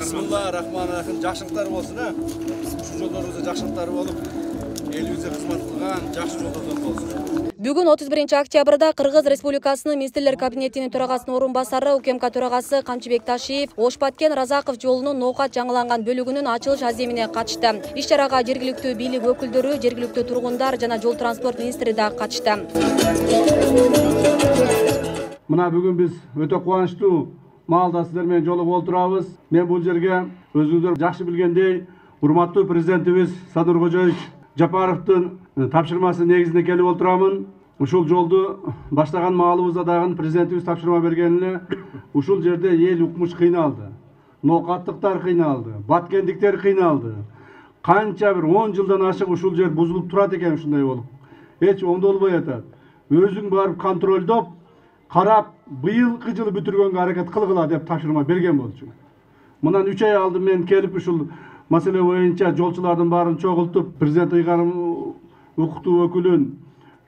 Bismillahirrahmanirrahim. Жақшылықтар болсын, ha? Şu жолдарыңызда жақшылықтар болып, еліңізге қызмет қылған жақсы жолдардан болсын. Бүгін 31 октябрда Қырғыз Республикасының Министрлер кабинетінің төрағасының орынбасары УКМК төрағасы Камчыбек Ташиев Ошпаткен Разаков жолунун ноокат жаңыланган бөлүгүнүн ачылыш аземине катышты. Иш-чарага жергиликтүү бийлик өкүлдөрү, жергиликтүү тургундар жана жол транспорт министри да катышты. Мына бүгүн биз өтө кубанычтуу маалда сиздер менен жолугуп отурабыз. Мен бул жерге өзүңүздөр жакшы билгендей, урматтуу президентибиз Садыр Кожоевич Жапаровдун тапшырмасы негизинде келип отурамын. Ушул жолду баштаган маалыбызда дагы президентибиз тапшырма бергенине ушул жерде эл укмуш кыйналды. Ноокаттыктар кыйналды, баткендиктер кыйналды. Канча бир 10 жылдан ашык ушул жер бузулуп турат экен ушундай болуп. Эч оңдолбой атат. Өзүң барып контролдоп, карап, быйылкы жылы бүтүргөнгө аракет кылгыла деп тапшырма берген болчу. Мындан 3 ай алдын мен келип ушул маселе боюнча жолчулардын баарын чогултуп, президент ыйгарым укуктуу өкүлүн,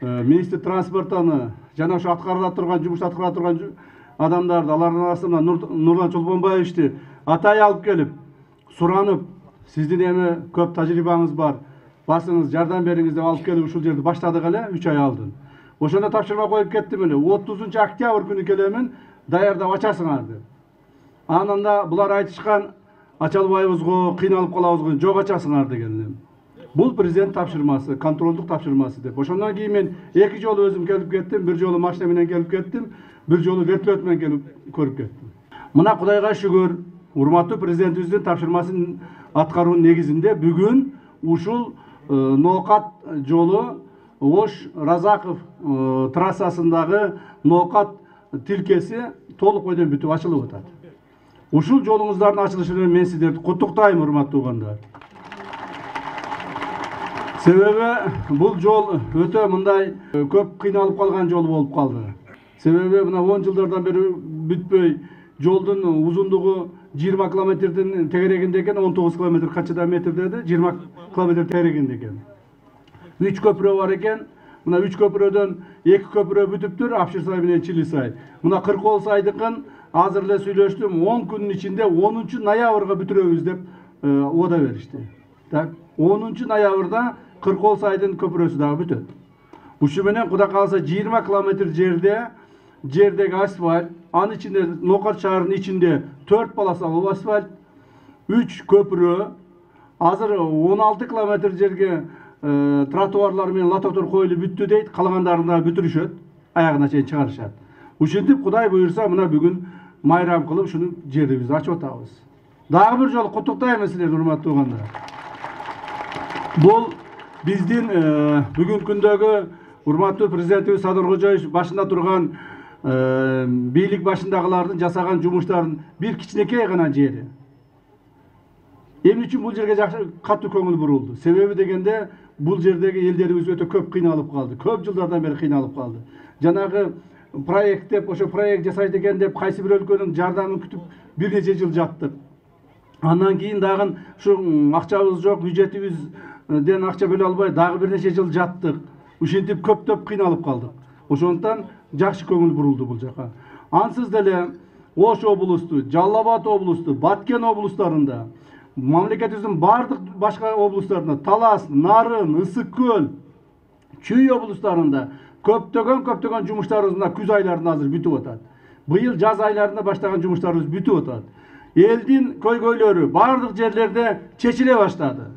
министр транспортаны жана ошо аткарыла турган, жумуш аткара турган адамдарды, алардын арасында Нурлан Чолбонбаевичти атай алып келип, суранып, сиздин эми көп тажрыйбаңыз бар, басыңыз, жардам бериңиз деп алып келип ушул жерди баштадык эле 3 ай алдын. Ошондо тапшырма коюп кеттим эле. 30 октябрь күнү келемин, даярдап ачасыңар деп. Анан да булар айтышкан, ача албайбызго, кыйналып калабызго, жок ачасыңар деген. Бул президент тапшырмасы, контролдук тапшырмасы деп. Ошондон кийин мен 2 жолу өзүм келип кеттим, 1 жолу машина менен келип кеттим, 1 жолу вертолет менен келип көрүп кеттим. Мына Кудайга шүгүр, урматтуу президентибиздин тапшырмасын аткаруунун негизинде бүгүн ушул ноокат жолу Ош-Разаков трассасындагы ноокат тилкеси толук бойдон бүтүп ачылып атат. Ушул жолуңуздардын ачылышы менен мен сиздерди куттуктайм, урматтуу угандар. Себеби бул жол өтө мындай көп кыйналып калган жол болуп калды. Себеби мына 10 жылдардан бери бүтпөй жолдун узундугу 20 километрдин тегерегинде экен, 19 километр качада метр деди, 20 километр тегерегинде экен. 3 көпүрө бар экен. Мына 3 көпүрөдөн 2 көпүрө бүтүптүр, Апшырсай менен Чилисай. Мына Кыркол сайдыкын азыр эле сүйлөштүм, 10 күнүн ичинде 10 ноябрга бүтүрөбүз деп ода беришти. Так, 10 ноябрда Кыркол сайдын көпүрөсү дагы бүтөт. Ушу менен Кудай кааласа 20 километр жердеги асфальт, анын ичинде Ноокат шаарынын ичинде 4 полосалуу асфальт, 3 көпүрө, азыр 16 километр жерге тротуарлар менен лототор коюлуп бүттү дейт, калгандарында бүтүрүшөт, аягына чейин чыгарышат. Ушинтип Кудай буйрса мына бүгүн майрам кылып ушуну жерибизди ачып атабыз. Дагы бир жолу куттуктайм силерди, урматтуу угандар. Бул биздин бүгүнкү күндөгү урматтуу президентибиз Садыр Кожоевич башында турган бийлик башындагылардын жасаган жумуштарынын бир кичинекей гана жери. Эмне үчүн бул жерге жакшы катуу көңүл бурулду? Себеби дегенде бул жердеги элдерибиз өтө көп кыйналып калды. Көп жылдардан бери кыйналып калды. Жанагы проект деп, ошо проект жасайт экен деп кайсы бир өлкөнүн жардамын күтүп бир нече жыл жаттык. Андан кийин дагы ушу акчабыз жок, бюджетибизден акча бөлө албай дагы бир нече жыл жаттык. Ушинтип көптөп кыйналып калдык. Ошондон жакшы көңүл бурулду бул жака. Ансыз деле Ош облусту, Жалал Абад облусту, Баткен облустарында, мамлекетибиздин бардык башка облустарында, Талас, Нарын, Ысык көл, Чүй облустарында көптөгөн жумуштарыбыз мына күз айларында азыр бүтүп атат. Быйыл жаз айларында баштаган жумуштарыбыз бүтүп атат. Элдин көйгөйлөрү бардык жерлерде чечиле баштады.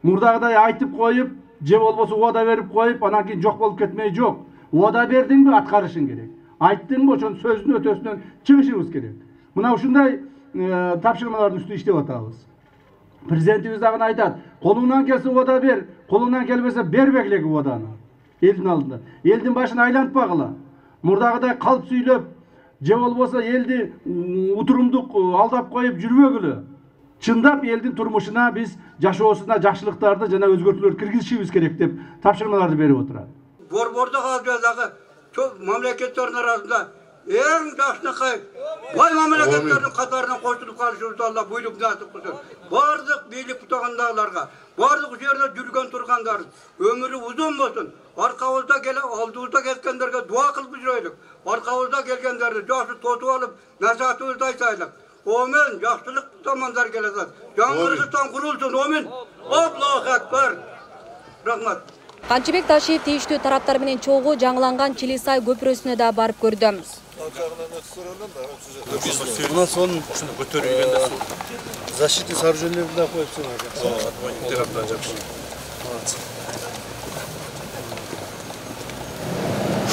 Мурдагыдай айтып коюп, же болбосо убада берип коюп, анан кийин жок болуп кетмей жок. Убада бердиңби, аткарышың керек. Айттыңбы, ошонун сөзүнүн өтөсүнөн чыгышыбыз керек. Мына ушундай тапшырмалардын үстүндө иштеп атабыз. Президентибиз дагы айтат, колуңдан келсе убада бер, колуңдан келбесе бербегиле убаданы. Элдин алдында. Элдин башын айлантпагыла. Мурдагыдай калп сүйлөп, же болбосо элди утурумдук алдап коюп жүрбөгүлө. Чындап элдин турмушуна биз жашоосуна жакшылыктарды жана өзгөртүүлөрдү киргизишибиз керек деп тапшырмаларды берип отурат. Борбордо калган дагы мамлекеттердин арасында Eң жакшынакай бай мамлекеттердин катарына кошулуп калышыбызды Алла буйлук насип кылсын. Бардык бийлик бутагандагыларга, бардык жерде жүргөн тургандар өмүрү узун болсун. Аркабызда келе, алдыбызда кеткендерге дуа кылып жүрөйлүк. Аркабызда келгендерди жакшы тотуп алып, насаатыбызды айтайлык. Омен, жакшылык замандар келет. Жаңгыргыстан курулsun. Омен. Аллаху акбар. Рахмат. Камчыбек Ташиев тийиштүү тараптар менен чогуу жаңыланган Чилисай көпүрөсүнө да барып көрдү. Мына сонун көтөрүлгөндө защитный сооружениелерди да коюпсуң.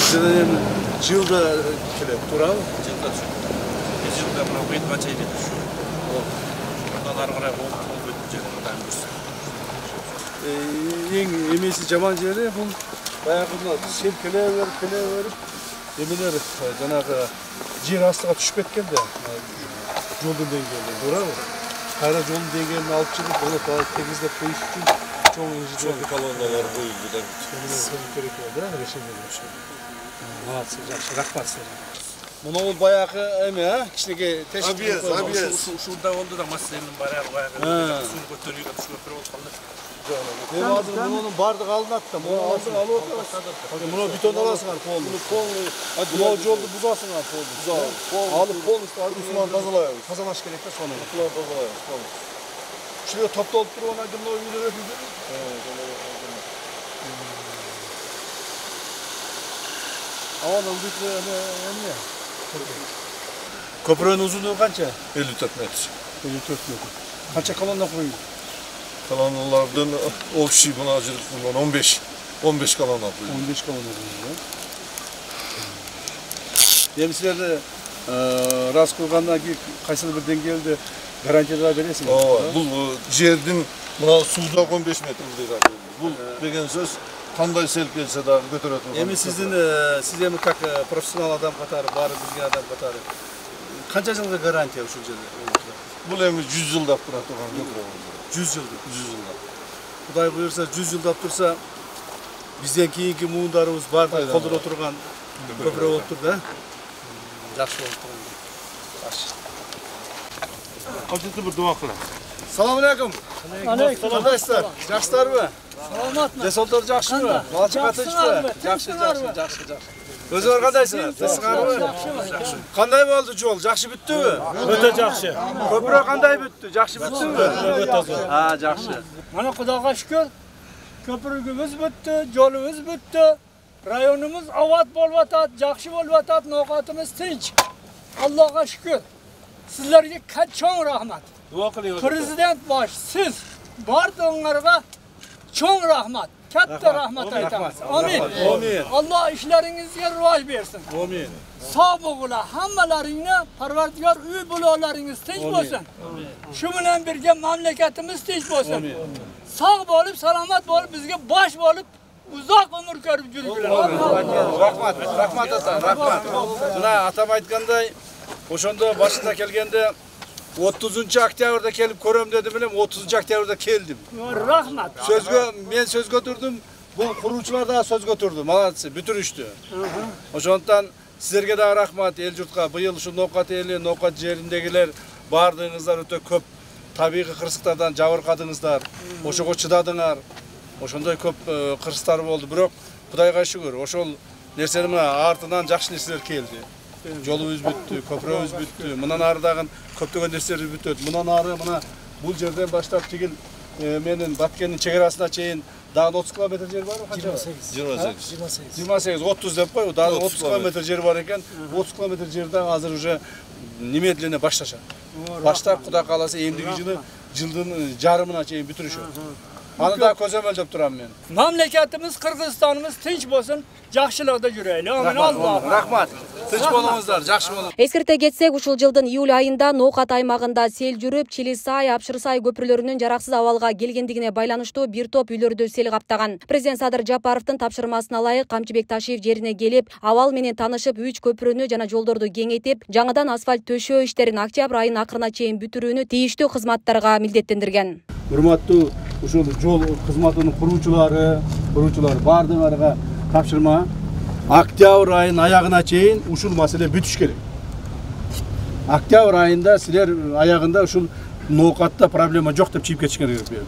Сен жылда келет, туурабы? Жылда мына быйыл канча ийет ушу. Андан ары карай болуп өтүп жатат. Эң эмеси жаман жери бул баягы мына сел келе берип эмелер жанагы жер астыга түшүп кеткен да. Жолдун деңгээли, туурабы? Кайра жолдун деңгээлин алып чыгып, аны тегиздеп коюш үчүн чоң инженерлик колонналар коюлду да. Керек да, решение. Молодцы, жакшы, рахмат силерге. Мына ол баягы эме, кичинекей тешик. Объезд. Ушунда болду да маселенин баягы суу көтөрүлгөн көпүрө болуп калды. Азыр мунун бардыгы алынат да, муну алып атасыңар. Муну бетон аласыңар полный. Мына жолду бузасыңар полный. Алып полностью Усман тазалайбыз. Тазалаш керек да сону. Тазалайбыз. Ушуга топтолуп туруп анан мына үйлөр өтүп. Анын бүт эмне? Көпүрөнүн узундугу канча? 54 метр. 54 метр. Канча колонна коюлду? Kolonlardan общий buna 15 kolonna koyuyor. 15 kolonna koyuyor. Endi sizler rast kılgandan ki kaysılı bir dengelde garantiyalar verirsiniz. Bu жердин buna suda 15 metre deydi. Bu degen söz kanday sel gelse de götürüyor. Emin siz emin как profesyonel adam katarı, bari bilgen adam katarı. Kança yılda garantiya şu жерде? Bu emin 100 yılda duratu kan götürüyor. 100 yılda. Kuday buyursa 100 yılda dursa bizden keyinki muğundarımız var da koldur oturgan köprü otur da. Жақсы болып тұрған. Қажетті бір дуа қылам. Салам алейкум. Қандайсыздар? Жақсылар ма? Саламатмын. Денсаулықтар жақсы ма? Балачық атышты ма? Жақсы. Өзіңіз қандайсыңар? Тесіңар ма? Қандай болды жол? Жақсы бүтті ме? Өте жақсы. Көпірі қандай бүтті? Жақсы бүтті ме? Жақсы. Mana Құдайға шүкір, көпіріміз бүтті, жолымыз бүтті. Rayonumuz avat bolvatat, жақсы bolvatat, noqatımız tinç. Allah'a şükür. Sizlerge çok rahmet. Prezident baş, siz bardığınlarga çok rahmet. Katta rahmet aytamiz. Amin. Allah işlerinizge rivoj bersin. Amin. Sağ bo'g'inglar, hammalaringni Parvardigor uy bulolaringiz tinch bo'lsin. Shu bilan birga mamlakatimiz tinch bo'lsin. Sog' bo'lib, salomat bo'lib, bizga bosh bo'lib uzoq umr ko'rib yuringlar. Rahmat ata, rahmat. Mına atam aytganday, o'shanda boshida kelgende 30 oktyabrda kelib ko'ram dedim bilen 30 oktyabrda keldim. Rahmat. Men söz götürdüm. Bu quruvchilar da söz götürdü. Malatsi, bütürüştü. Oşondan sizlerge de rahmat el yurtqa. Bıyıl şu Noqat eli, Noqat jerindegiler bardığınızlar öte köp tabii kırsıklardan jabırkadыңыздар. Oşoga çıdadıңар. Oşonday köp kırsıklar oldu. Biroq Kudayga şükür. Oşol nersenin mına артынан жакшы нерселер келди. Жолубуз бүттү, көпүрөбүз бүттү. Мындан ардагы көптөгөн нерселер бүтөт. Мындан ары мына бул жерден баштап тигил менин Баткендин чегарасына чейин дагы 30 километр жер бар, канча? 28, 30 деп кой. Дагы 30 километр жер бар экен. 30 километр жерден азыр уже немедленно башташат. Баштап Кудай кааласа эмдиги жылдын жарымына чейин бүтүрүшөт. Аны да көзөмөлдөп турам мен. Mamlakatimiz, Kırgızistanımız tinç bolsun, жақшылықта жүрелі. Amin Allah. Рахмат. Tinch болуңуздар, жакшы болуңуздар. Эскерте кетсек, ушул жылдын июль айында Ноқат аймагында сел жүрүп, Чилисай, Апшырсай көпүрлөрүнүн жараксыз абалга келгендигине байланыштуу бир топ үйлөрдү сел каптаган. Президент Садыр Жапаровдун тапшырмасына ылайык Камчыбек Ташиев жерине келип, абал менен таанышып, 3 көпүрөнү жана жолдорду кеңейтип, жаңыдан асфальт төшөө иштерин октябрь айынын акырына чейин бүтүрүүнү тийиштүү кызматтарга милдеттендирген. Урматтуу ушул жол кызматынын куруучулары бардыгыларга тапшырма. Октябрь айынын аягына чейин ушул маселе бүтүш керек. Октябрь айында силер аягында ушул ноокатта проблема жок деп чыгып кетишиңер керек.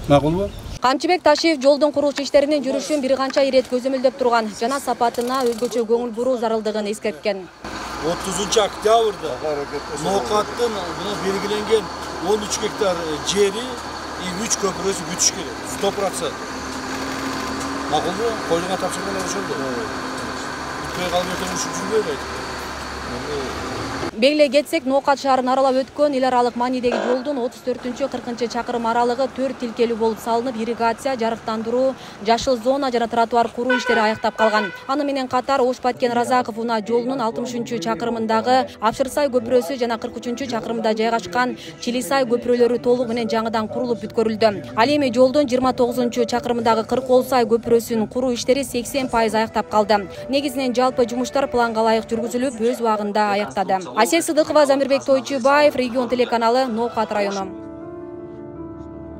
Макулбу? Камчыбек Ташиев жолдун курулуш иштеринин жүрүшүн бир канча ирет көзөмөлдөп турган жана сапатына өзгөчө көңүл буруу зарылдыгын эскерткен. 30 октябрда ноокаттын белгиленген 13 гектар жери 3 көпүрөсү бүтүш керек. 100%. Макулбу? Коюлган тапшырмалар ошондо. Бүтпөй калып өтөмүш жүрбөйбү? Белгилей кетсек, Ноокат шаарын аралап өткөн эл аралык маанидеги жолдун 34-40 чакырым аралыгы 4 тилкелүү болуп салынып, ирригация, жарыктандыруу, жашыл зона жана тротуар куруу иштери аяктап калган. Аны менен катар Ош-Баткен-Разаков унаа жолунун 60 чакырымындагы Апшырсай көпүрөсү жана 43 чакырымда жайгашкан Чилисай көпүрөлөрү толугу менен жаңыдан курулуп бүткөрүлдү. Ал эми жолдун 29 чакырымындагы Кыркоолсай көпүрөсүнүн куруу иштери 80% аяктап калды. Негизинен жалпы жумуштар планга ылайык жүргүзүлүп, өз убагында аяктады. Асел Сыдыкова, Замирбек Тойчубаев, Регион телеканалы, Ноокат району.